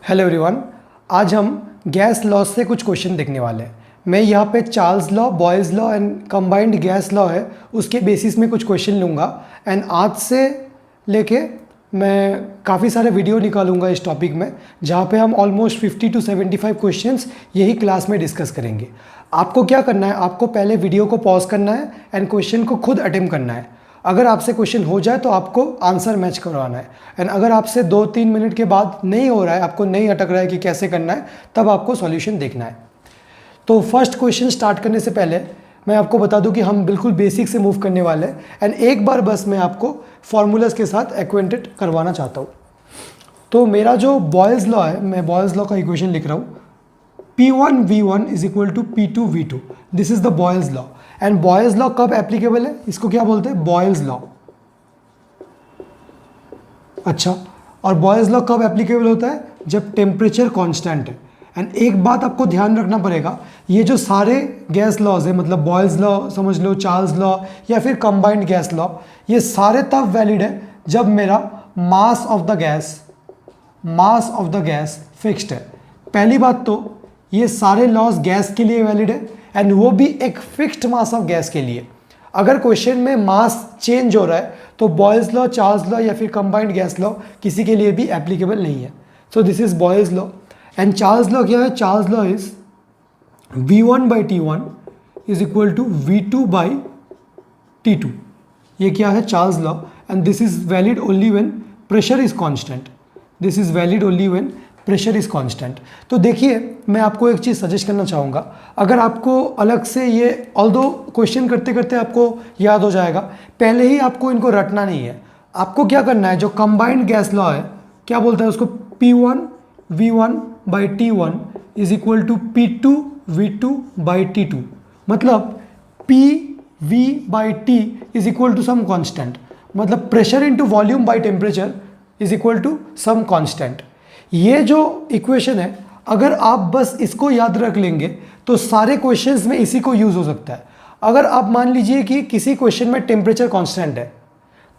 Hello everyone, आज हम gas law से कुछ क्वेश्चन देखने वाले हैं। मैं यहाँ पे Charles law, boys law and combined gas law है उसके बेसिस में कुछ क्वेश्चन लूँगा एंड आज से लेके मैं काफ़ी सारे वीडियो निकालूंगा इस टॉपिक में, जहाँ पे हम ऑलमोस्ट 50 to 75 क्वेश्चंस यही क्लास में डिस्कस करेंगे। आपको क्या करना है, आपको पहले वीडियो को पॉज करना है एंड क्वेश्चन को खुद अटेम्प्ट करना है। अगर आपसे क्वेश्चन हो जाए तो आपको आंसर मैच करवाना है एंड अगर आपसे 2-3 मिनट के बाद नहीं हो रहा है, आपको नहीं अटक रहा है कि कैसे करना है, तब आपको सॉल्यूशन देखना है। तो फर्स्ट क्वेश्चन स्टार्ट करने से पहले मैं आपको बता दूं कि हम बिल्कुल बेसिक से मूव करने वाले हैं एंड एक बार बस मैं आपको फार्मूलाज के साथ एक्वेंटेड करवाना चाहता हूँ। तो मेरा जो बॉयज़ लॉ है, मैं बॉयज़ लॉ का इक्वेशन लिख रहा हूँ, P1V1 is equal to P2V2। This is the Boyle's law and Boyle's law कब एप्लीकेबल है, इसको क्या बोलते हैं, बॉयज़ लॉ। अच्छा, और बॉयज़ लॉ कब एप्लीकेबल होता है, जब टेम्परेचर कांस्टेंट है। एंड एक बात आपको ध्यान रखना पड़ेगा, ये जो सारे गैस लॉज है, मतलब बॉयज़ लॉ समझ लो, चार्ल्स लॉ या फिर कंबाइंड गैस लॉ, ये सारे तब वैलिड है जब मेरा mass of the gas fixed है। पहली बात तो ये सारे लॉज गैस के लिए वैलिड है एंड वो भी एक फिक्स्ड मास ऑफ गैस के लिए। अगर क्वेश्चन में मास चेंज हो रहा है तो बॉयज़ लॉ, चार्ल्स लॉ या फिर कंबाइंड गैस लॉ किसी के लिए भी एप्लीकेबल नहीं है। So this is Boyle's law and Charles law क्या है, Charles law is V1/T1 is equal to V2/T2। ये क्या है, Charles law, and this is valid only when pressure is constant. This is valid only when pressure is constant. तो देखिए, मैं आपको एक चीज़ सजेस्ट करना चाहूँगा, अगर आपको अलग से ये ऑल्दो क्वेश्चन करते करते आपको याद हो जाएगा, पहले ही आपको इनको रटना नहीं है। आपको क्या करना है, जो कंबाइंड गैस लॉ है, क्या बोलता है उसको, P1V1/T1 is equal to P2V2/T2। मतलब PV/T is equal to some constant, मतलब pressure into volume by temperature is equal to some constant. ये जो इक्वेशन है, अगर आप बस इसको याद रख लेंगे तो सारे क्वेश्चंस में इसी को यूज हो सकता है। अगर आप मान लीजिए कि किसी क्वेश्चन में टेम्परेचर कांस्टेंट है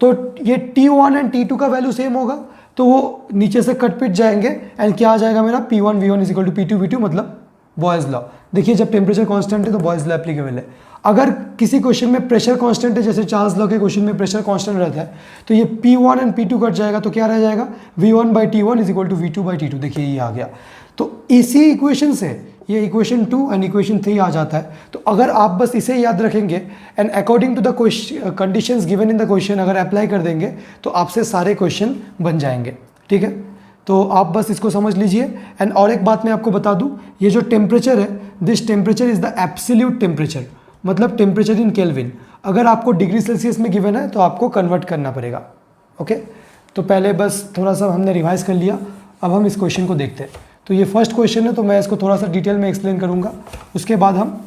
तो ये T1 एंड T2 का वैल्यू सेम होगा, तो वो नीचे से कट पिट जाएंगे एंड क्या आ जाएगा मेरा, P1V1 is equal to P2V2, मतलब बॉयज़ लॉ। देखिए, जब टेम्परेचर कांस्टेंट है तो बॉयज़ लॉ एप्लीकेबल है। अगर किसी क्वेश्चन में प्रेशर कांस्टेंट है, जैसे चार्ल्स लॉ के क्वेश्चन में प्रेशर कांस्टेंट रहता है, तो ये P1 एंड P2 कट जाएगा, तो क्या रह जाएगा, V1/T1 is equal to V2/T2। देखिए ये आ गया। तो इसी इक्वेशन से ये इक्वेशन 2 एंड इक्वेशन 3 आ जाता है। तो अगर आप बस इसे याद रखेंगे and according to the conditions given in the question अगर अप्लाई कर देंगे तो आपसे सारे क्वेश्चन बन जाएंगे। ठीक है, तो आप बस इसको समझ लीजिए। एंड और एक बात मैं आपको बता दूं, ये जो टेम्परेचर है, this temperature is the absolute temperature, मतलब टेम्परेचर इन केल्विन। अगर आपको डिग्री सेल्सियस में गिवन है तो आपको कन्वर्ट करना पड़ेगा। ओके, तो पहले बस थोड़ा सा हमने रिवाइज कर लिया, अब हम इस क्वेश्चन को देखते हैं। तो ये फर्स्ट क्वेश्चन है, तो मैं इसको थोड़ा सा डिटेल में एक्सप्लेन करूंगा, उसके बाद हम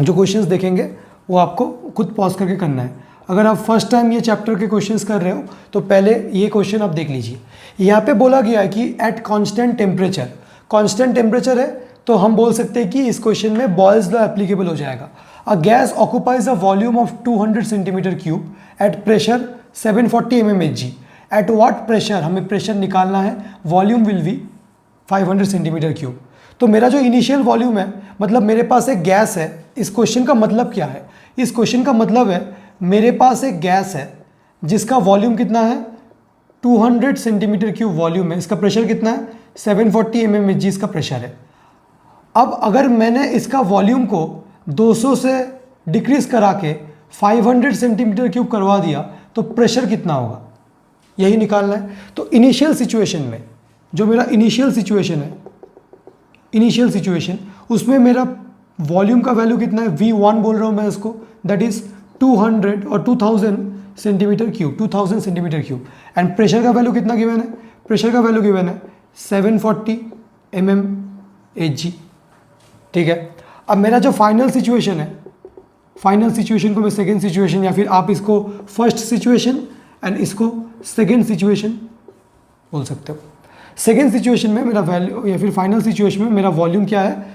जो क्वेश्चंस देखेंगे वो आपको खुद पॉज करके करना है। अगर आप फर्स्ट टाइम ये चैप्टर के क्वेश्चंस कर रहे हो तो पहले ये क्वेश्चन आप देख लीजिए। यहाँ पे बोला गया है कि एट कांस्टेंट टेम्परेचर है, तो हम बोल सकते हैं कि इस क्वेश्चन में बॉयज़ लॉ एप्लीकेबल हो जाएगा। A gas occupies a volume of 200 centimetre cube at pressure 740 mmHg। At what pressure, हमें प्रेशर निकालना है, volume will be 500 centimetre cube. तो मेरा जो इनिशियल वॉल्यूम है, मतलब मेरे पास एक गैस है। इस क्वेश्चन का मतलब क्या है, इस क्वेश्चन का मतलब है मेरे पास एक गैस है जिसका वॉल्यूम कितना है, 200 सेंटीमीटर क्यूब वॉल्यूम है, इसका प्रेशर कितना है, 740 mmHg इसका प्रेशर है। अब अगर मैंने इसका वॉल्यूम को 200 से डिक्रीज करा के 500 सेंटीमीटर क्यूब करवा दिया तो प्रेशर कितना होगा, यही निकालना है। तो इनिशियल सिचुएशन में, जो मेरा इनिशियल सिचुएशन उसमें मेरा वॉल्यूम का वैल्यू कितना है, V1 बोल रहा हूँ मैं इसको, दैट इज 200 और 2000 सेंटीमीटर क्यूब एंड प्रेशर का वैल्यू कितना गिवन है, प्रेशर का वैल्यू गिवन है 740 mmHg। ठीक है, अब मेरा जो फाइनल सिचुएशन है, फाइनल सिचुएशन को मैं सेकेंड सिचुएशन या फिर आप इसको फर्स्ट सिचुएशन एंड इसको सेकेंड सिचुएशन बोल सकते हो। सेकेंड सिचुएशन में मेरा वैल्यू या फिर फाइनल सिचुएशन में मेरा वॉल्यूम क्या है,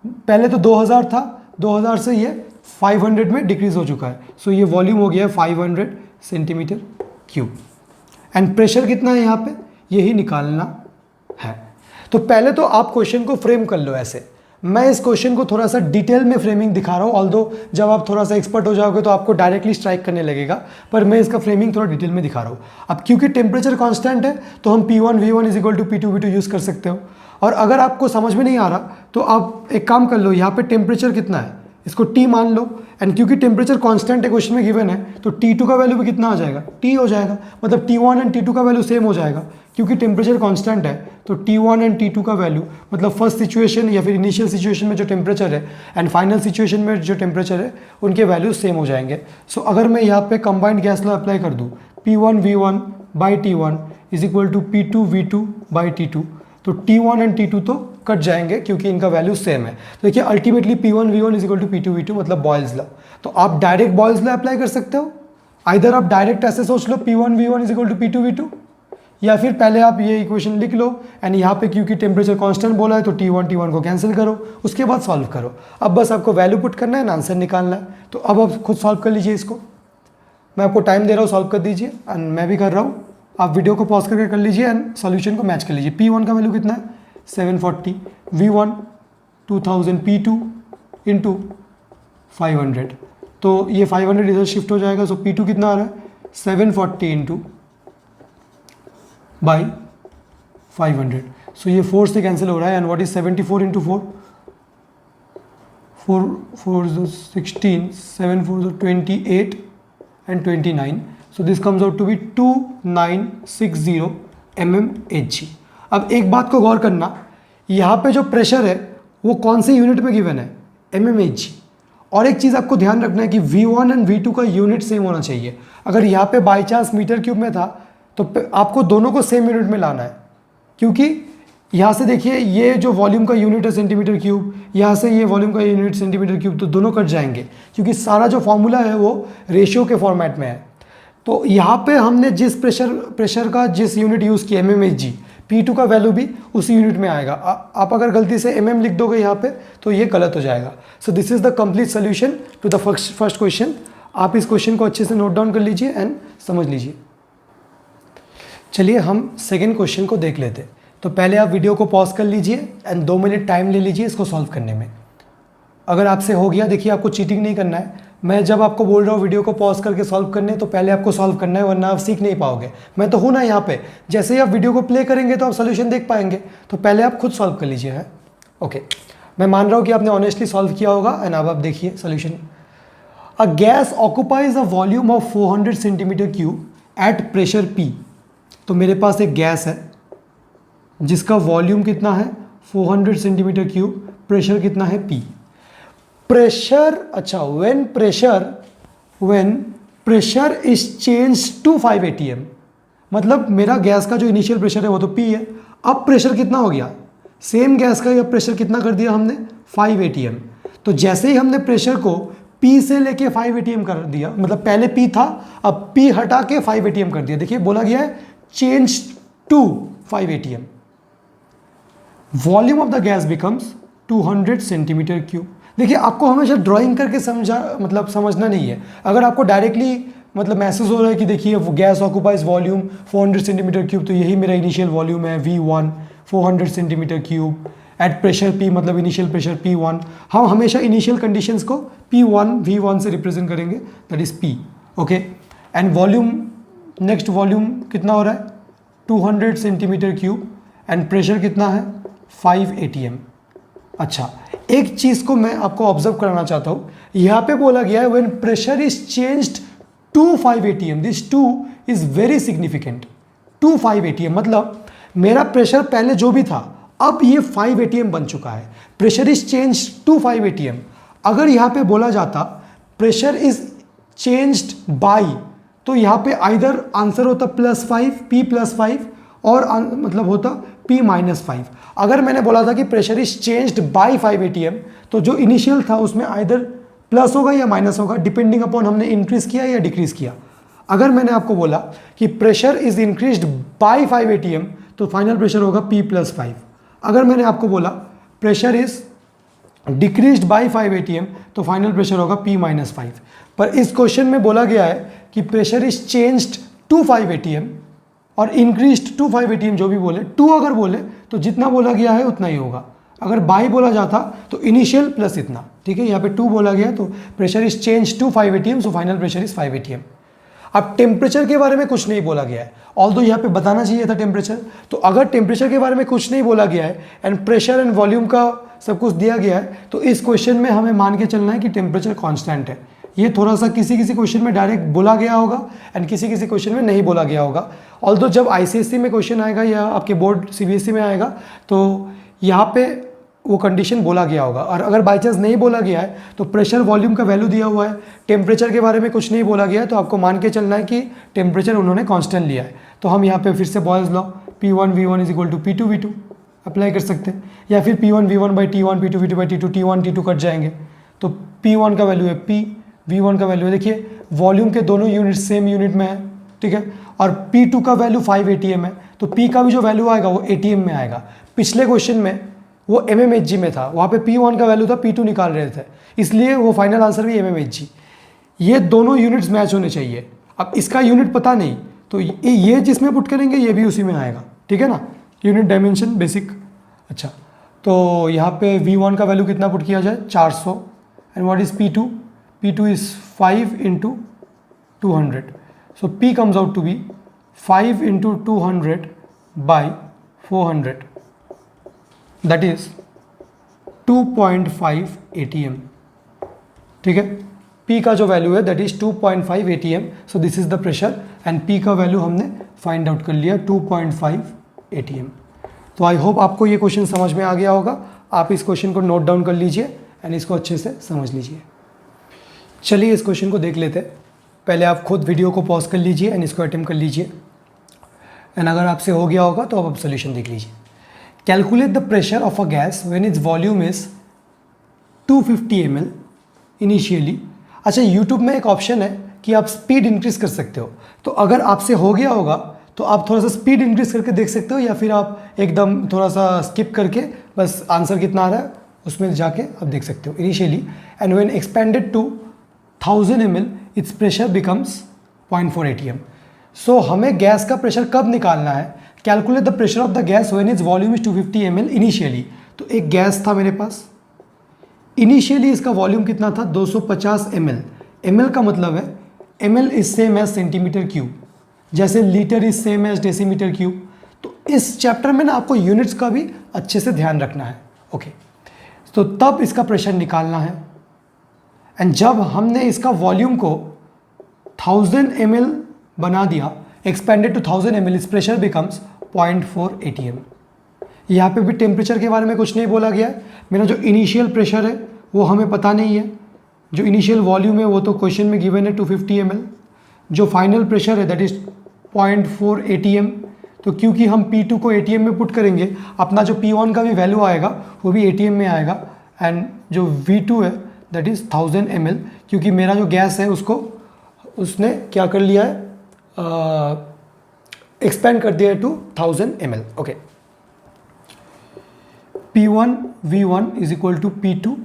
पहले तो 2000 था, 2000 से ये 500 में डिक्रीज हो चुका है, सो ये वॉल्यूम हो गया है 500 सेंटीमीटर क्यूब। एंड प्रेशर कितना है यहाँ पे, यही निकालना तो पहले तो आप क्वेश्चन को फ्रेम कर लो ऐसे। मैं इस क्वेश्चन को थोड़ा सा डिटेल में फ्रेमिंग दिखा रहा हूँ, ऑल्दो जब आप थोड़ा सा एक्सपर्ट हो जाओगे तो आपको डायरेक्टली स्ट्राइक करने लगेगा, पर मैं इसका फ्रेमिंग थोड़ा डिटेल में दिखा रहा हूँ। अब क्योंकि टेम्परेचर कांस्टेंट है तो हम P1 V1 is equal to P2 V2 use कर सकते हो। और अगर आपको समझ में नहीं आ रहा तो आप एक काम कर लो, यहाँ पे टेम्परेचर कितना है इसको T मान लो, एंड क्योंकि टेम्परेचर कांस्टेंट है क्वेश्चन में गिवन है तो T2 का वैल्यू भी कितना आ जाएगा, T हो जाएगा। मतलब T1 एंड T2 का वैल्यू सेम हो जाएगा, क्योंकि टेम्परेचर कांस्टेंट है तो T1 एंड T2 का वैल्यू मतलब फर्स्ट सिचुएशन या फिर इनिशियल सिचुएशन में जो टेम्परेचर है एंड फाइनल सिचुएशन में जो टेम्परेचर है उनके वैल्यू सेम हो जाएंगे। सो अगर मैं यहाँ पे कंबाइंड गैस लॉ अप्लाई कर दूँ, P1 V1 by T1 is equal to P2 V2 by T2, तो T1 एंड T2 तो कट जाएंगे क्योंकि इनका वैल्यू सेम है। तो देखिए ultimately P1 V1 is equal to P2 V2 मतलब बॉयल्स लॉ। तो आप डायरेक्ट बॉयल्स लॉ अप्लाई कर सकते हो, आइदर आप डायरेक्ट ऐसे सोच लो P1 V1 is equal to P2 V2, या फिर पहले आप ये इक्वेशन लिख लो एंड यहाँ पे क्योंकि टेम्परेचर कांस्टेंट बोला है तो T1 को कैंसिल करो, उसके बाद सॉल्व करो। अब बस आपको वैल्यू पुट करना है, आंसर निकालना है। तो अब आप खुद सॉल्व कर लीजिए इसको, मैं आपको टाइम दे रहा हूँ, सॉल्व कर दीजिए एंड मैं भी कर रहा हूँ। आप वीडियो को पॉज करके कर लीजिए एंड सॉल्यूशन को मैच कर लीजिए। P1 का वैल्यू कितना है 740, V1 2000, P2 इंटू 500, तो ये 500 इधर शिफ्ट हो जाएगा। सो P2 कितना आ रहा है 740 इंटू बाई 500, सो ये 4 से कैंसिल हो रहा है। And what is 74 into 4, 4 16, 7 4 28 and 29, so this comes out to be 2960 mmHg। अब एक बात को गौर करना, यहाँ पे जो प्रेशर है वो कौन से यूनिट में गिवन है, mmHg। और एक चीज़ आपको ध्यान रखना है कि V1 एंड V2 का यूनिट सेम होना चाहिए। अगर यहाँ पे बाई चांस मीटर क्यूब में था तो आपको दोनों को सेम यूनिट में लाना है, क्योंकि यहाँ से देखिए ये जो वॉल्यूम का यूनिट है सेंटीमीटर क्यूब, यहाँ से ये वॉल्यूम का यूनिट सेंटीमीटर क्यूब, तो दोनों कट जाएंगे क्योंकि सारा जो फॉर्मूला है वो रेशियो के फॉर्मेट में है। तो यहाँ पे हमने जिस प्रेशर का जिस यूनिट यूज़ किया mmHg, P2 का वैल्यू भी उसी यूनिट में आएगा। आप अगर गलती से mm लिख दोगे यहाँ पे तो ये गलत हो जाएगा। So this is the complete solution to the first question. आप इस क्वेश्चन को अच्छे से नोट डाउन कर लीजिए एंड समझ लीजिए। चलिए हम सेकेंड क्वेश्चन को देख लेते। तो पहले आप वीडियो को पॉज कर लीजिए एंड 2 मिनट टाइम ले लीजिए इसको सॉल्व करने में। अगर आपसे हो गया, देखिए आपको चीटिंग नहीं करना है। मैं जब आपको बोल रहा हूँ वीडियो को पॉज करके सॉल्व करने, तो पहले आपको सॉल्व करना है, वरना आप सीख नहीं पाओगे। मैं तो हूँ ना यहाँ पे, जैसे ही आप वीडियो को प्ले करेंगे तो आप सोल्यूशन देख पाएंगे। तो पहले आप खुद सॉल्व कर लीजिए है। ओके, मैं मान रहा हूँ कि आपने ऑनेस्टली सॉल्व किया होगा एंड अब आप देखिए solution. A gas occupies a volume of 400 centimetre cube at pressure P। तो मेरे पास एक गैस है जिसका वॉल्यूम कितना है 400 सेंटीमीटर क्यूब, प्रेशर कितना है P। प्रेशर, अच्छा, when pressure is change to 5 atm, मतलब मेरा गैस का जो इनिशियल प्रेशर है वो तो P है। अब प्रेशर कितना हो गया, सेम गैस का या प्रेशर कितना कर दिया हमने 5 atm। तो जैसे ही हमने प्रेशर को P से लेके 5 atm कर दिया, मतलब पहले P था अब P हटा के 5 atm कर दिया। देखिए बोला गया है change to 5 atm, volume of the gas becomes 200 centimetre cube. देखिए आपको हमेशा ड्राइंग करके समझना नहीं है। अगर आपको डायरेक्टली महसूस हो रहा है कि देखिए वो gas occupies volume 400 centimetre cube, तो यही मेरा इनिशियल वॉल्यूम है V1 400 centimetre cube at pressure P, मतलब इनिशियल प्रेशर P1। हम हमेशा इनिशियल कंडीशंस को P1 V1 से रिप्रेजेंट करेंगे, that is P। Okay, and volume, next volume कितना हो रहा है 200 सेंटीमीटर क्यूब एंड प्रेशर कितना है 5 atm। अच्छा, एक चीज़ को मैं आपको ऑब्जर्व कराना चाहता हूँ, यहाँ पे बोला गया है when pressure is changed to 5 atm, दिस 2 is very significant. To 5 atm मतलब मेरा प्रेशर पहले जो भी था अब ये 5 atm बन चुका है। Pressure is changed to 5 atm। अगर यहाँ पे बोला जाता प्रेशर इज चेंज्ड बाई, तो यहाँ पे आइदर आंसर होता +5 P +5 और मतलब होता P -5। अगर मैंने बोला था कि pressure is changed by 5 atm, तो जो इनिशियल था उसमें आइदर प्लस होगा या माइनस होगा, डिपेंडिंग अपॉन हमने इंक्रीज किया या डिक्रीज किया। अगर मैंने आपको बोला कि pressure is increased by 5 atm, तो फाइनल प्रेशर होगा P +5। अगर मैंने आपको बोला pressure is decreased by 5 atm, तो फाइनल प्रेशर होगा P -5। पर इस क्वेश्चन में बोला गया है कि pressure is changed to 5 atm, और इंक्रीज टू 5 ATM जो भी बोले, टू अगर बोले तो जितना बोला गया है उतना ही होगा। अगर बाई बोला जाता तो इनिशियल प्लस इतना, ठीक है। यहाँ पे 2 बोला गया तो pressure is change to 5 ATM, so final pressure is 5 ATM। अब टेम्परेचर के बारे में कुछ नहीं बोला गया है, ऑल्दो यहाँ पे बताना चाहिए था टेम्परेचर। तो अगर टेम्परेचर के बारे में कुछ नहीं बोला गया है एंड प्रेशर एंड वॉल्यूम का सब कुछ दिया गया है, तो इस क्वेश्चन में हमें मान के चलना है कि टेम्परेचर कांस्टेंट है। ये थोड़ा सा किसी किसी क्वेश्चन में डायरेक्ट बोला गया होगा एंड किसी किसी क्वेश्चन में नहीं बोला गया होगा। ऑल्दो जब ICSE में क्वेश्चन आएगा या आपके बोर्ड CBSE में आएगा तो यहाँ पे वो कंडीशन बोला गया होगा। और अगर बाई चांस नहीं बोला गया है तो प्रेशर वॉल्यूम का वैल्यू दिया हुआ है, टेम्परेचर के बारे में कुछ नहीं बोला गया है, तो आपको मान के चलना है कि टेम्परेचर उन्होंने कांस्टेंट लिया है। तो हम यहाँ पे फिर से Boyle's law P1 V1 is equal to P2 V2 apply कर सकते हैं, या फिर P1 V1 by T1 P2 V2 by T2, T1 T2 cut जाएंगे तो P1 का वैल्यू है P, V1 का वैल्यू है, देखिए वॉल्यूम के दोनों यूनिट सेम यूनिट में है, ठीक है। और P2 का वैल्यू 5 ATM है, तो P का भी जो वैल्यू आएगा वो ATM में आएगा। पिछले क्वेश्चन में वो mmHg में था, वहाँ पे P1 का वैल्यू था, P2 निकाल रहे थे, इसलिए वो फाइनल आंसर भी mmHg। ये दोनों यूनिट्स मैच होने चाहिए। अब इसका यूनिट पता नहीं तो ये जिसमें पुट करेंगे ये भी उसी में आएगा, ठीक है ना। Unit dimension basic. अच्छा, तो यहाँ पे V1 का वैल्यू कितना पुट किया जाए 400 and what is P2, P2 is 5 into 200, so P comes out to be 5 into 200 by 400, that is 2.5 ATM, ठीक है। P का जो वैल्यू है that is 2.5 ATM, so this is the pressure and P का value हमने find out कर लिया 2.5 ATM। तो आई होप आपको ये क्वेश्चन समझ में आ गया होगा। आप इस क्वेश्चन को नोट डाउन कर लीजिए एंड इसको अच्छे से समझ लीजिए। चलिए इस क्वेश्चन को देख लेते हैं। पहले आप खुद वीडियो को पॉज कर लीजिए एंड इसको अटेम्प्ट कर लीजिए एंड अगर आपसे हो गया होगा तो आप सोल्यूशन देख लीजिए। Calculate the pressure of a gas when its volume is 250 ml initially. अच्छा, यूट्यूब में एक ऑप्शन है कि आप स्पीड इंक्रीज कर सकते हो, तो अगर आपसे हो गया होगा तो आप थोड़ा सा स्पीड इंक्रीज करके देख सकते हो, या फिर आप एकदम थोड़ा सा स्किप करके बस आंसर कितना आ रहा है उसमें जाके आप देख सकते हो। Initially and when expanded to 1000 ml its pressure becomes 0.4 ATM। So हमें गैस का प्रेशर कब निकालना है? Calculate the pressure of the gas when its volume is 250 ml initially. तो एक गैस था मेरे पास, इनिशियली इसका वॉल्यूम कितना था 250 ml। ml का मतलब है ml is same as centimetre cube, जैसे litre is same as decimetre cube. तो इस चैप्टर में ना आपको यूनिट्स का भी अच्छे से ध्यान रखना है, ओके। तो तब इसका प्रेशर निकालना है एंड जब हमने इसका वॉल्यूम को 1000 ml बना दिया, एक्सपेंडेड टू 1000 ml, इस प्रेशर बिकम्स 0.4 ATM। यहाँ पे भी टेम्परेचर के बारे में कुछ नहीं बोला गया है। मेरा जो इनिशियल प्रेशर है वो हमें पता नहीं है, जो इनिशियल वॉल्यूम है वो तो क्वेश्चन में गिवन है 250 ml। जो फाइनल प्रेशर है दैट इज 0.4 ATM। तो क्योंकि हम P2 को ATM में पुट करेंगे, अपना जो P1 का भी वैल्यू आएगा वो भी ATM में आएगा एंड जो V2 है दैट इज़ 1000 ml, क्योंकि मेरा जो गैस है उसने क्या कर लिया है, एक्सपेंड कर दिया है to 1000 ml, okay. P1 V1 is equal to P2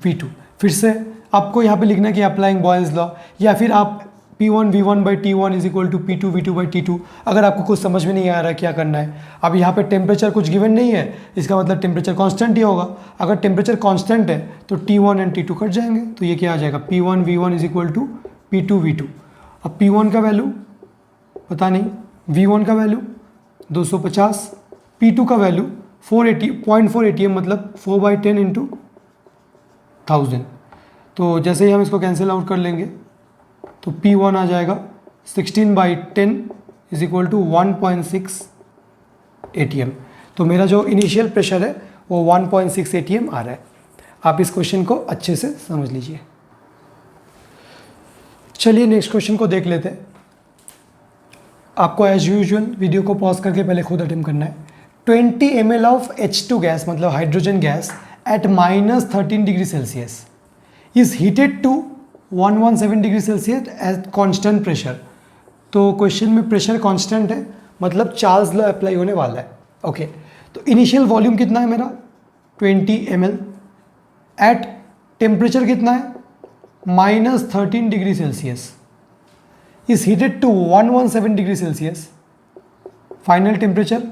V2। फिर से आपको यहाँ पे लिखना है कि अप्लाइंग बॉयल्स लॉ, या फिर आप P1 V1 by T1 is equal to P2 V2 by T2। अगर आपको कुछ समझ में नहीं आ रहा क्या करना है, अब यहाँ पे टेम्परेचर कुछ गिवन नहीं है, इसका मतलब टेम्परेचर कांस्टेंट ही होगा। अगर टेम्परेचर कांस्टेंट है तो T1 एंड T2 कट जाएंगे, तो ये क्या आ जाएगा P1 V1 is equal to P2 V2। अब P1 का वैल्यू पता नहीं, V1 का वैल्यू 250, P2 का वैल्यू 0.4 ATM, मतलब 4/10 इंटू 1000। तो जैसे ही हम इसको कैंसिल आउट कर लेंगे तो P1 आ जाएगा 16/10 इज इक्वल टू 1.6 ATM। तो मेरा जो इनिशियल प्रेशर है वो 1.6 ATM आ रहा है। आप इस क्वेश्चन को अच्छे से समझ लीजिए। चलिए नेक्स्ट क्वेश्चन को देख लेते हैं। आपको एज यूजुअल वीडियो को पॉज करके पहले खुद अटेम्प्ट करना है। 20 ml ऑफ H2 गैस, मतलब hydrogen gas, at -13 degree Celsius is heated to 117 degree Celsius at constant pressure. तो क्वेश्चन में प्रेशर कांस्टेंट है, मतलब चार्ल्स लॉ अप्लाई होने वाला है, ओके। तो इनिशियल वॉल्यूम कितना है मेरा 20 ml, एट टेम्परेचर कितना है -13 degree Celsius, is heated to 117 degree Celsius final temperature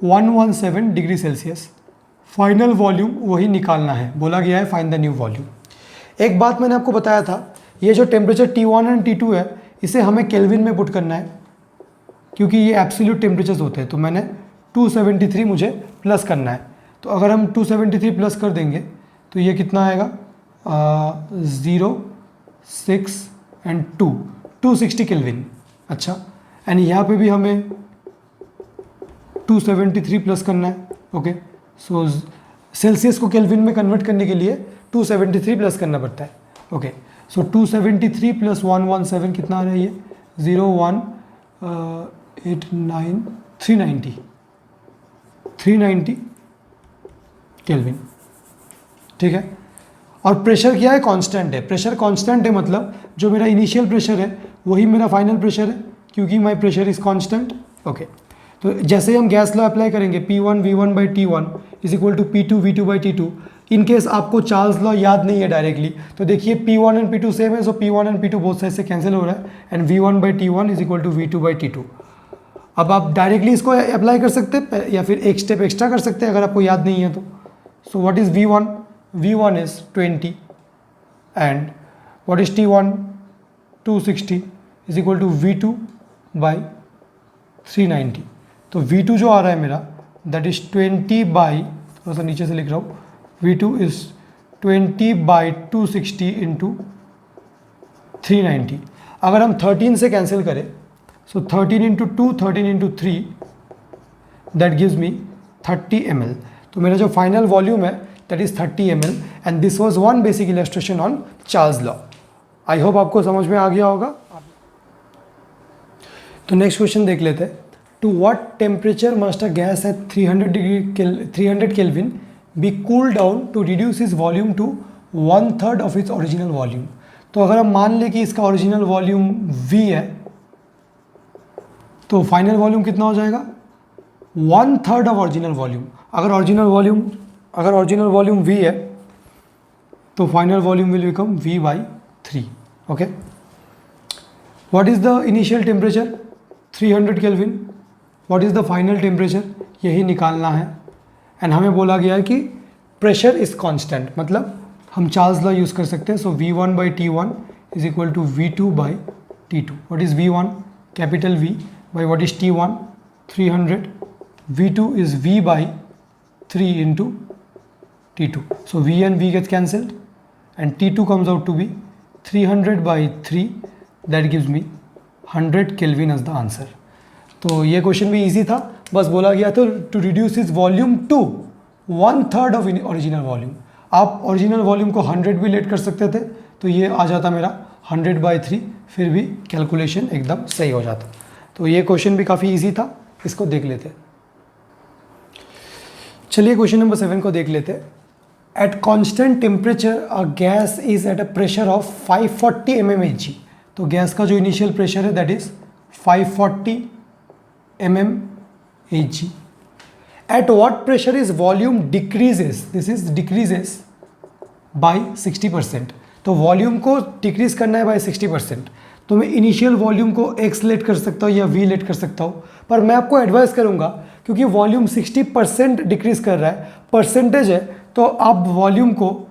117 degree Celsius, final volume वही निकालना है, बोला गया है फाइंड द न्यू वॉल्यूम। एक बात मैंने आपको बताया था, ये जो टेम्परेचर T1 एंड T2 है इसे हमें केल्विन में पुट करना है क्योंकि ये एब्सोल्यूट टेम्परेचर्स होते हैं, तो मैंने 273 मुझे प्लस करना है। तो अगर हम 273 प्लस कर देंगे तो ये कितना आएगा 0, 6 एंड 260 केल्विन। अच्छा, एंड यहाँ पे भी हमें 273 प्लस करना है। ओके, सो सेल्सियस को केल्विन में कन्वर्ट करने के लिए 273 प्लस करना पड़ता है। ओके, सो 273 प्लस 117 कितना आ रहा है ये 0189 390 केल्विन। ठीक है, और प्रेशर क्या है, कांस्टेंट है। प्रेशर कांस्टेंट है मतलब जो मेरा इनिशियल प्रेशर है वही मेरा फाइनल प्रेशर है क्योंकि my pressure is constant. Okay, तो जैसे ही हम गैस लॉ अप्लाई करेंगे P1 V1 by T1 is equal to P2 V2 by T2। In case आपको चार्ल्स लॉ याद नहीं है डायरेक्टली तो देखिए P1 एंड P2 सेम है, so P1 and P2 both side से कैंसिल हो रहा है and V1 by T1 is equal to V2 by T2। अब आप डायरेक्टली इसको अप्लाई कर सकते हैं या फिर एक स्टेप एक्स्ट्रा कर सकते हैं अगर आपको याद नहीं है तो। So what is V1? V1 is 20 and what is T1? 260 is equal to V2 by 390। तो V2 जो आ रहा है मेरा दैट इज़ 20 बाई, थोड़ा सा नीचे से लिख रहा हूँ, V2 इज़ 20 बाई 260 इंटू 390। अगर हम 13 से कैंसिल करें सो 13 into 2 13 into 3 that gives me 30 ml। तो मेरा जो फाइनल वॉल्यूम है that is 30 ml and this was one basic illustration on Charles law. I hope आपको समझ में आ गया होगा। तो नेक्स्ट क्वेश्चन देख लेते हैं। To what temperature must a gas at 300 Kelvin be cool down to reduce is volume to 1/3 of its original volume. तो अगर हम मान लें कि इसका ओरिजिनल वॉल्यूम V है तो फाइनल वॉल्यूम कितना हो जाएगा 1/3 ऑफ ओरिजिनल वॉल्यूम। अगर ओरिजिनल वॉल्यूम V है तो final volume will become V by 3। Okay, what is the initial temperature 300 kelvin, what is the final temperature यही निकालना है। एंड हमें बोला गया है कि प्रेशर इज़ कांस्टेंट, मतलब हम चार्ल्स लॉ यूज़ कर सकते हैं। So V1 by T1 is equal to V2 by T2। What is V1? Capital V by what is T1? 300। V2 is V by 3 into T2। So V and V gets cancelled and T2 comes out to be 300 by 3 that gives me 100 Kelvin as the answer। तो ये question भी easy था, बस बोला गया था to reduce is volume to 1/3 of original volume. आप original volume को 100 भी लेट कर सकते थे तो ये आ जाता मेरा 100 बाई 3, फिर भी कैलकुलेशन एकदम सही हो जाता। तो ये क्वेश्चन भी काफ़ी इजी था, इसको देख लेते। चलिए क्वेश्चन नंबर 7 को देख लेते। At constant temperature a gas is at a pressure of 540 mmHg। तो गैस का जो इनिशियल प्रेशर है that is 540 mmHg। At what pressure is volume decreases, this is decreases by 60%। तो वॉल्यूम को डिक्रीज करना है बाय 60%। तो मैं इनिशियल वॉल्यूम को x लेट कर सकता हूँ या v लेट कर सकता हूँ, पर मैं आपको एडवाइस करूँगा क्योंकि वॉल्यूम 60% डिक्रीज कर रहा है, परसेंटेज है, तो आप वॉल्यूम को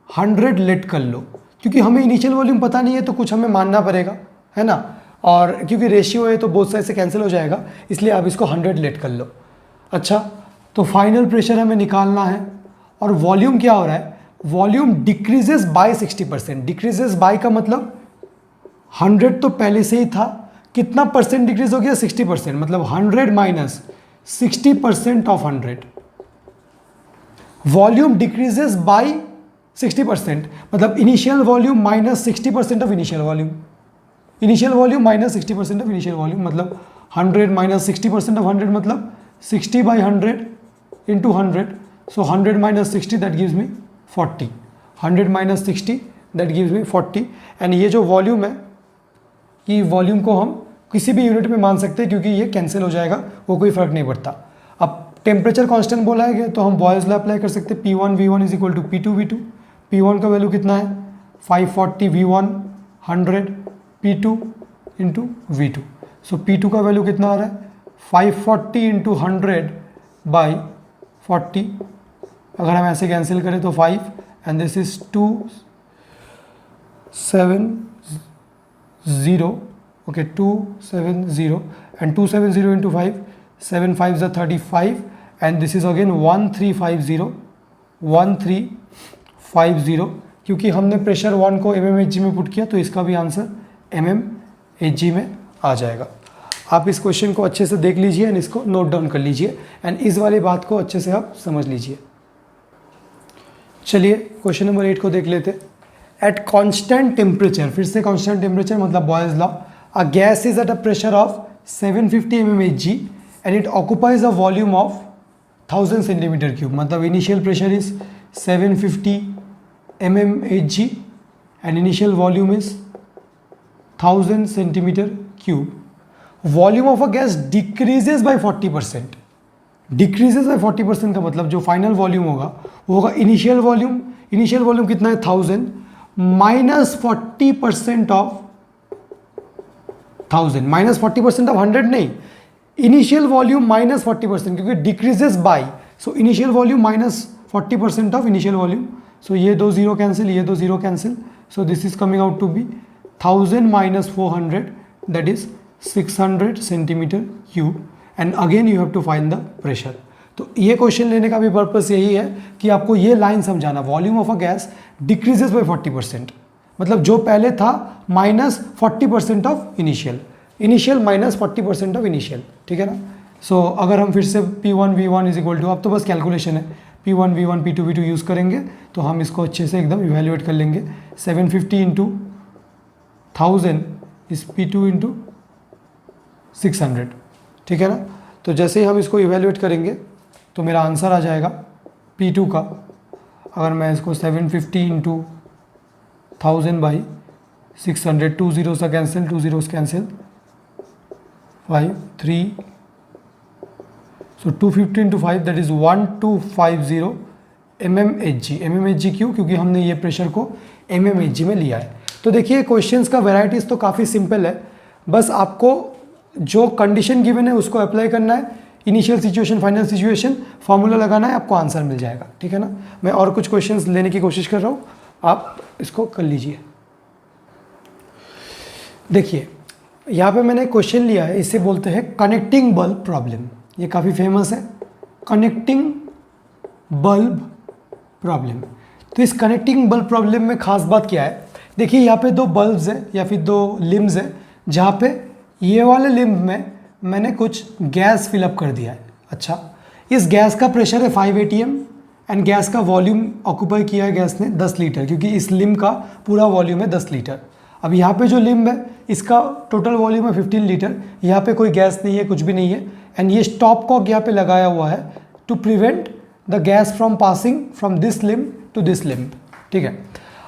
100 लेट कर लो क्योंकि हमें इनिशियल वॉल्यूम पता नहीं है तो कुछ हमें मानना पड़ेगा, है ना। और क्योंकि रेशियो है तो बोथ साइड से कैंसिल हो जाएगा, इसलिए आप इसको 100 लेट कर लो। अच्छा, तो फाइनल प्रेशर हमें निकालना है और वॉल्यूम क्या हो रहा है, volume decreases by 60%। Decreases by का मतलब 100 तो पहले से ही था, कितना परसेंट डिक्रीज हो गया 60%, मतलब 100 minus 60% of 100। Volume decreases by 60%, मतलब initial volume minus 60% of initial volume. Initial volume minus 60% of initial volume, मतलब 100 माइनस 60% ऑफ 100 मतलब 60 by 100 into 100। So 100 minus 60 that gives me 40। 100 minus 60 that gives me 40। And ये जो volume है, कि volume को हम किसी भी यूनिट में मान सकते हैं क्योंकि ये कैंसिल हो जाएगा, वो कोई फर्क नहीं पड़ता। अब टेम्परेचर कांस्टेंट बोला है तो हम बॉयज़ लॉ अप्लाई कर सकते हैं। P1 V1 is equal to P2 V2। P1 का वैल्यू कितना है 540 V1 100 P2 इंटू V2। सो P2 का वैल्यू कितना आ रहा है 540 इंटू 100 बाई 40, अगर हम ऐसे कैंसिल करें तो 5 and this is 270, okay 270 and 270 into 5, 7 5 is 35 and this is again 1350, क्योंकि हमने प्रेशर 1 को mmHg में पुट किया तो इसका भी आंसर mmHg में आ जाएगा। आप इस क्वेश्चन को अच्छे से देख लीजिए एंड इसको नोट डाउन कर लीजिए एंड इस वाली बात को अच्छे से आप समझ लीजिए। चलिए क्वेश्चन नंबर 8 को देख लेते। एट कांस्टेंट टेम्परेचर, फिर से कांस्टेंट टेम्परेचर मतलब Boyle's law, a gas is at a pressure of 750 mmHg and it occupies a volume of 1000 centimetre cube, मतलब initial pressure is 750 mmHg and initial volume is 1000 centimeter cube. Volume of a gas decreases by 40%. Decreases by 40% का मतलब जो final volume होगा वो होगा initial volume. Initial volume कितना है 1000 minus 40% of 1000, minus 40% of 100 नहीं, इनिशियल वॉल्यूम माइनस 40%, क्योंकि decreases by, so initial volume minus 40% of initial volume. So ये दो जीरो कैंसिल, ये दो zero cancel, so this is coming out to be 1000 minus 400 that is 600 centimetre cube and again you have to find the pressure. तो ये question लेने का भी purpose यही है कि आपको ये लाइन समझाना, volume of a gas decreases by 40%, मतलब जो पहले था minus 40% of initial, initial minus 40% of initial, ठीक है ना। सो अगर हम फिर से P1 V1 is equal to, अब तो बस कैलकुलेशन है, P1 V1 P2 V2 use करेंगे तो हम इसको अच्छे से एकदम इवेल्युएट कर लेंगे। 750 इंटू 1000 इज P2 इंटू 600, ठीक है ना। तो जैसे ही हम इसको इवेल्युएट करेंगे तो मेरा आंसर आ जाएगा P2 का, अगर मैं इसको 750 इंटू 1000 बाई 600, 2 जीरो सा cancel, 2 zeros cancel, 5 3, so 250 into 5 that is 1250 mmHg। mmHg क्यों? क्योंकि हमने ये प्रेशर को mmHg में लिया है। तो देखिए क्वेश्चंस का वेराइटीज़ तो काफ़ी सिंपल है, बस आपको जो कंडीशन गिवन है उसको अप्लाई करना है, initial situation final situation formula लगाना है, आपको आंसर मिल जाएगा, ठीक है ना। मैं और कुछ क्वेश्चंस लेने की कोशिश कर रहा हूँ, आप इसको कर लीजिए। देखिए यहाँ पे मैंने क्वेश्चन लिया है, इसे बोलते हैं कनेक्टिंग बल्ब प्रॉब्लम, ये काफ़ी फेमस है, कनेक्टिंग बल्ब प्रॉब्लम। तो इस कनेक्टिंग बल्ब प्रॉब्लम में खास बात क्या है, देखिए यहाँ पे दो बल्ब्स हैं या फिर दो लिम्स हैं, जहाँ पे ये वाले लिम्ब में मैंने कुछ गैस फिलअप कर दिया है। अच्छा, इस गैस का प्रेशर है 5 atm एंड गैस का वॉल्यूम ऑक्यूपाई किया है गैस ने 10 लीटर, क्योंकि इस लिम्ब का पूरा वॉल्यूम है 10 लीटर। अब यहाँ पे जो लिम्ब है इसका टोटल वॉल्यूम है 15 लीटर, यहाँ पे कोई गैस नहीं है, कुछ भी नहीं है, एंड ये स्टॉप कॉक यहाँ पे लगाया हुआ है to prevent the gas from passing from this limb to this limb, ठीक है।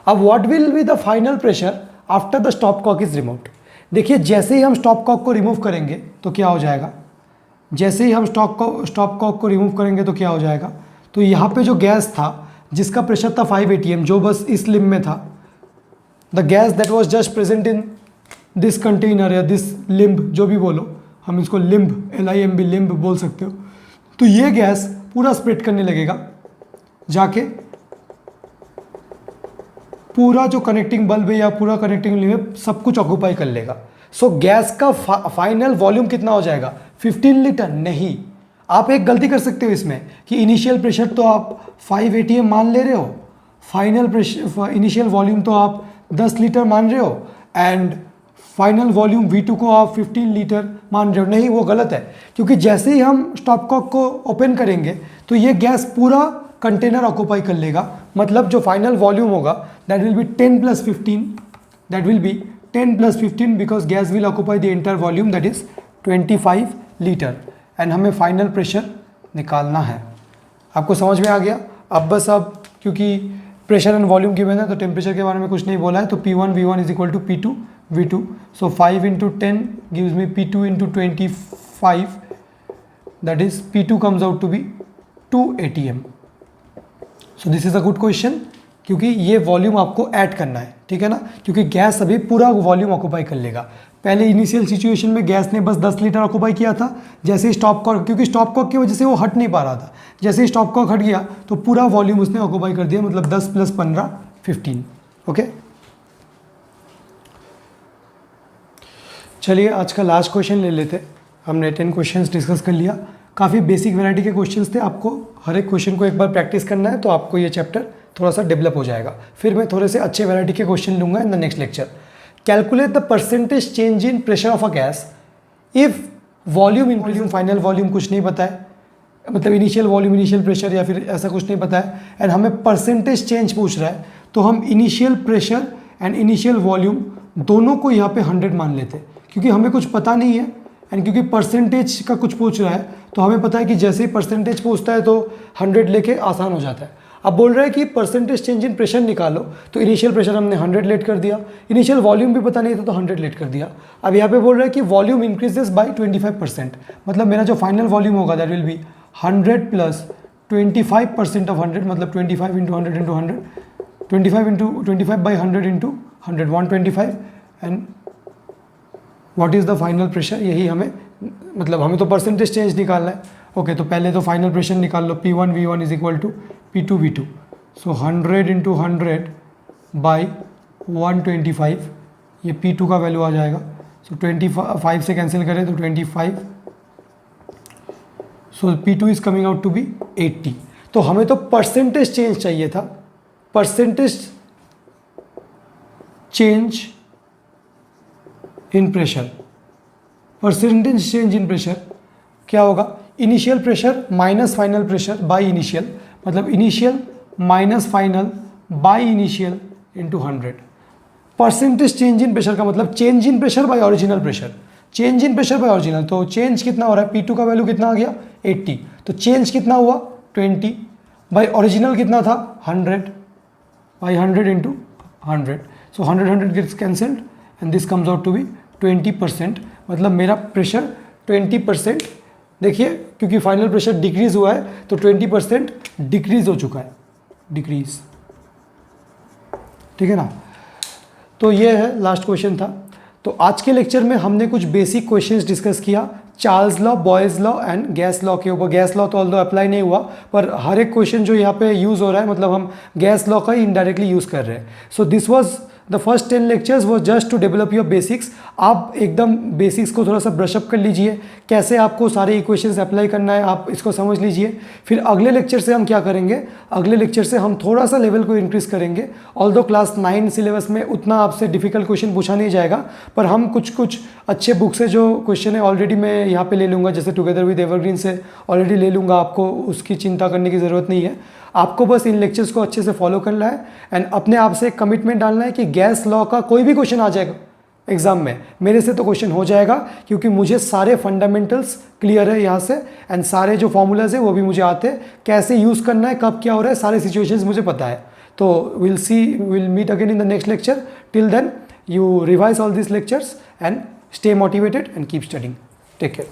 अब what will be the final pressure after the stopcock is removed. देखिए जैसे ही हम स्टॉप कॉक को रिमूव करेंगे तो क्या हो जाएगा, जैसे ही हम स्टॉप कॉक को रिमूव करेंगे तो क्या हो जाएगा, तो यहाँ पे जो गैस था जिसका प्रेशर था 5 atm, जो बस इस लिम्ब में था, the gas that was just present in this container या दिस लिम्ब, जो भी बोलो, हम इसको लिम्ब LIMB लिम्ब बोल सकते हो, तो ये गैस पूरा स्प्रेड करने लगेगा, जाके पूरा जो कनेक्टिंग बल्ब है या पूरा कनेक्टिंग लिम्ब है सब कुछ ऑक्यूपाई कर लेगा। सो गैस का फाइनल वॉल्यूम कितना हो जाएगा, 15 लीटर नहीं। आप एक गलती कर सकते हो इसमें कि इनिशियल प्रेशर तो आप 5 atm मान ले रहे हो, फाइनल प्रेशर इनिशियल वॉल्यूम तो आप 10 लीटर मान रहे हो, एंड फाइनल वॉल्यूम V2 को आप 15 लीटर मान रहे हो। नहीं, वो गलत है, क्योंकि जैसे ही हम स्टॉप कॉक को ओपन करेंगे तो ये गैस पूरा कंटेनर ऑक्यूपाई कर लेगा, मतलब जो फाइनल वॉल्यूम होगा that will be 10 + 15, that will be 10 + 15 because gas will occupy the entire volume that is 25 litre, and हमें फाइनल प्रेशर निकालना है। आपको समझ में आ गया। अब बस अब क्योंकि प्रेशर एंड वॉल्यूम गिवन है तो टेम्परेचर के बारे में कुछ नहीं बोला है, तो P1 V1 is equal to P2 V2, so 5 × 10 gives me P2 × 25, that is P2 comes out to be 2 atm. So this is a good question, क्योंकि ये वॉल्यूम आपको ऐड करना है, ठीक है ना, क्योंकि गैस अभी पूरा वॉल्यूम ऑक्यूपाई कर लेगा। पहले इनिशियल सिचुएशन में गैस ने बस 10 लीटर ऑक्यूपाई किया था, जैसे ही स्टॉप कॉक, क्योंकि स्टॉप कॉक की वजह से वो हट नहीं पा रहा था, जैसे ही स्टॉप कॉक हट गया तो पूरा वॉल्यूम उसने ऑक्यूपाई कर दिया, मतलब 10 + 15 15। ओके, चलिए आज का लास्ट क्वेश्चन ले लेते। हमने 10 क्वेश्चंस डिस्कस कर लिया, काफ़ी बेसिक वैरायटी के क्वेश्चंस थे। आपको हर एक क्वेश्चन को एक बार प्रैक्टिस करना है तो आपको ये चैप्टर थोड़ा सा डेवलप हो जाएगा। फिर मैं थोड़े से अच्छे वैरायटी के क्वेश्चन लूँगा इन the next lecture. Calculate the percentage change in pressure of a gas if volume increase, final volume कुछ नहीं पता है, मतलब इनिशियल वॉल्यूम, इनिशियल प्रेशर या फिर ऐसा कुछ नहीं पता है, एंड हमें परसेंटेज चेंज पूछ रहा है, तो हम initial pressure and initial volume दोनों को यहाँ पे 100 मान लेते हैं, क्योंकि हमें कुछ पता नहीं है एंड क्योंकि परसेंटेज का कुछ पूछ रहा है तो हमें पता है कि जैसे ही परसेंटेज पूछता है तो 100 लेके आसान हो जाता है। अब बोल रहा है कि परसेंटेज चेंज इन प्रेशर निकालो, तो इनिशियल प्रेशर हमने 100 लेट कर दिया, इनिशियल वॉल्यूम भी पता नहीं था तो 100 लेट कर दिया। अब यहाँ पे बोल रहा है कि वॉल्यूम इंक्रीजेस बाय 25%, मतलब मेरा जो फाइनल वॉल्यूम होगा दैट विल बी 100 + 25% ऑफ 100, मतलब 25 × 100 × 100, 25/100 × 100 125, and what is the final pressure, यही हमें, मतलब हमें तो परसेंटेज चेंज निकालना है। ओके, तो पहले तो फाइनल प्रेशर निकाल लो, P1 V1 = P2 V2, so 100 × 100 by 125, ये P2 का वैल्यू आ जाएगा। सो 25 से कैंसिल करें तो 25, so P2 is coming out to be 80। तो हमें तो परसेंटेज चेंज चाहिए था, percentage change in pressure, percentage change in pressure क्या होगा, initial pressure minus final pressure by initial, मतलब initial minus final by initial into 100। Percentage change in pressure का मतलब change in pressure by original pressure, change in pressure by original, तो change कितना हो रहा है, P2 का वैल्यू कितना आ गया 80, तो चेंज कितना हुआ 20 बाय ओरिजिनल कितना था 100 by 100 into 100, so 100 gets cancelled and this comes out to be 20%, मतलब मेरा प्रेशर 20%, देखिए क्योंकि फाइनल प्रेशर डिक्रीज हुआ है तो 20% डिक्रीज हो चुका है, डिक्रीज, ठीक है ना। तो ये है लास्ट क्वेश्चन था। तो आज के लेक्चर में हमने कुछ बेसिक क्वेश्चंस डिस्कस किया, Charles law, boys law and gas law के ऊपर। गैस लॉ तो ऑल्दो अप्लाई नहीं हुआ, पर हर एक क्वेश्चन जो यहाँ पे यूज़ हो रहा है, मतलब हम गैस लॉ का ही इनडायरेक्टली यूज़ कर रहे हैं। So this was the first 10 lectures was just to develop your basics. आप एकदम बेसिक्स को थोड़ा सा ब्रशअप कर लीजिए, कैसे आपको सारे इक्वेशंस अप्लाई करना है आप इसको समझ लीजिए। फिर अगले लेक्चर से हम क्या करेंगे, अगले लेक्चर से हम थोड़ा सा लेवल को इंक्रीज़ करेंगे। ऑल्दो क्लास 9 सिलेबस में उतना आपसे डिफिकल्ट क्वेश्चन पूछा नहीं जाएगा, पर हम कुछ अच्छे बुक से जो क्वेश्चन है ऑलरेडी मैं यहाँ पे ले लूँगा, जैसे टुगेदर विद एवरग्रीन से ऑलरेडी ले लूँगा, आपको उसकी चिंता करने की ज़रूरत नहीं है। आपको बस इन लेक्चर्स को अच्छे से फॉलो करना है एंड अपने आप से एक कमिटमेंट डालना है कि गैस लॉ का कोई भी क्वेश्चन आ जाएगा एग्जाम में, मेरे से तो क्वेश्चन हो जाएगा, क्योंकि मुझे सारे फंडामेंटल्स क्लियर है यहाँ से एंड सारे जो फॉर्मूलाज है वो भी मुझे आते हैं, कैसे यूज़ करना है, कब क्या हो रहा है, सारे सिचुएशंस मुझे पता है। तो will meet again in the next lecture. Till then you revise all this lectures and stay motivated and keep studying. Take care.